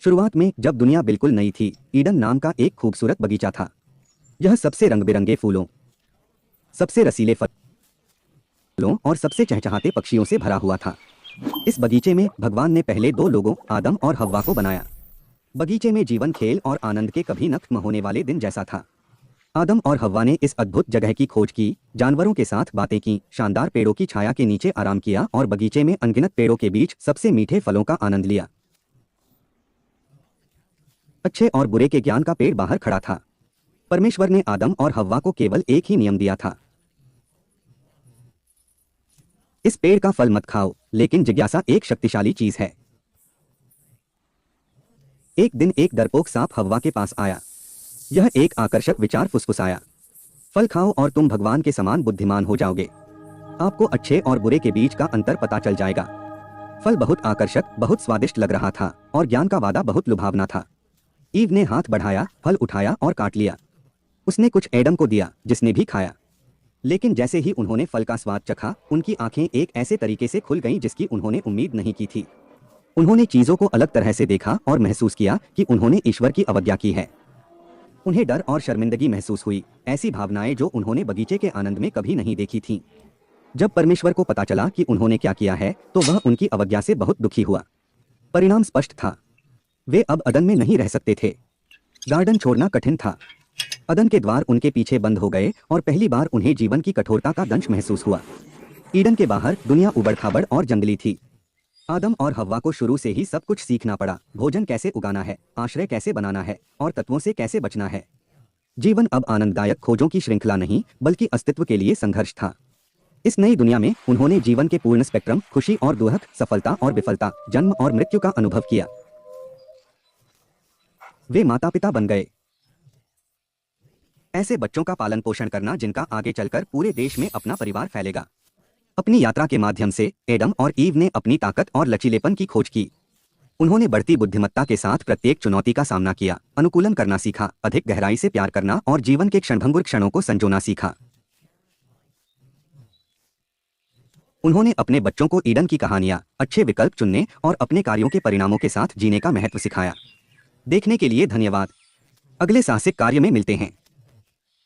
शुरुआत में जब दुनिया बिल्कुल नई थी, ईडन नाम का एक खूबसूरत बगीचा था। यह सबसे रंग बिरंगे फूलों, सबसे रसीले फलों और सबसे चहचहाते पक्षियों से भरा हुआ था। इस बगीचे में भगवान ने पहले दो लोगों आदम और हव्वा को बनाया। बगीचे में जीवन, खेल और आनंद के कभी न खत्म होने वाले दिन जैसा था। आदम और हव्वा ने इस अद्भुत जगह की खोज की, जानवरों के साथ बातें की, शानदार पेड़ों की छाया के नीचे आराम किया और बगीचे में अनगिनत पेड़ों के बीच सबसे मीठे फलों का आनंद लिया। अच्छे और बुरे के ज्ञान का पेड़ बाहर खड़ा था। परमेश्वर ने आदम और हव्वा को केवल एक ही नियम दिया था, इस पेड़ का फल मत खाओ। लेकिन जिज्ञासा एक शक्तिशाली चीज है। एक दिन एक डरपोक सांप हव्वा के पास आया। यह एक आकर्षक विचार फुसफुसाया, फल खाओ और तुम भगवान के समान बुद्धिमान हो जाओगे। आपको अच्छे और बुरे के बीच का अंतर पता चल जाएगा। फल बहुत आकर्षक, बहुत स्वादिष्ट लग रहा था और ज्ञान का वादा बहुत लुभावना था। ईव ने हाथ बढ़ाया, फल उठाया और काट लिया। उसने कुछ एडम को दिया, जिसने भी खाया। लेकिन जैसे ही उन्होंने फल का स्वाद चखा, उनकी आंखें एक ऐसे तरीके से खुल गईं जिसकी उन्होंने उम्मीद नहीं की थी। उन्होंने चीजों को अलग तरह से देखा और महसूस किया कि उन्होंने ईश्वर की अवज्ञा की है। उन्हें डर और शर्मिंदगी महसूस हुई, ऐसी भावनाएं जो उन्होंने बगीचे के आनंद में कभी नहीं देखी थीं। जब परमेश्वर को पता चला कि उन्होंने क्या किया है, तो वह उनकी अवज्ञा से बहुत दुखी हुआ। परिणाम स्पष्ट था, वे अब अदन में नहीं रह सकते थे। गार्डन छोड़ना कठिन था। अदन के द्वार उनके पीछे बंद हो गए और पहली बार उन्हें जीवन की कठोरता का दंश महसूस हुआ। ईडन के बाहर दुनिया उबड़-खाबड़ और जंगली थी। आदम और हव्वा को शुरू से ही सब कुछ सीखना पड़ा, भोजन कैसे उगाना है, आश्रय कैसे बनाना है और तत्वों से कैसे बचना है। जीवन अब आनंददायक खोजों की श्रृंखला नहीं, बल्कि अस्तित्व के लिए संघर्ष था। इस नई दुनिया में उन्होंने जीवन के पूर्ण स्पेक्ट्रम, खुशी और दुख, सफलता और विफलता, जन्म और मृत्यु का अनुभव किया। वे माता पिता बन गए, ऐसे बच्चों का पालन पोषण करना जिनका आगे चलकर पूरे देश में अपना परिवार फैलेगा। अपनी यात्रा के माध्यम से एडम और ईव ने अपनी ताकत और लचीलेपन की खोज की। उन्होंने बढ़ती बुद्धिमत्ता के साथ प्रत्येक चुनौती का सामना किया, अनुकूलन करना सीखा, अधिक गहराई से प्यार करना और जीवन के क्षणभंगुर क्षणों को संजोना सीखा। उन्होंने अपने बच्चों को ईडन की कहानियां, अच्छे विकल्प चुनने और अपने कार्यों के परिणामों के साथ जीने का महत्व सिखाया। देखने के लिए धन्यवाद। अगले साहसिक कार्य में मिलते हैं।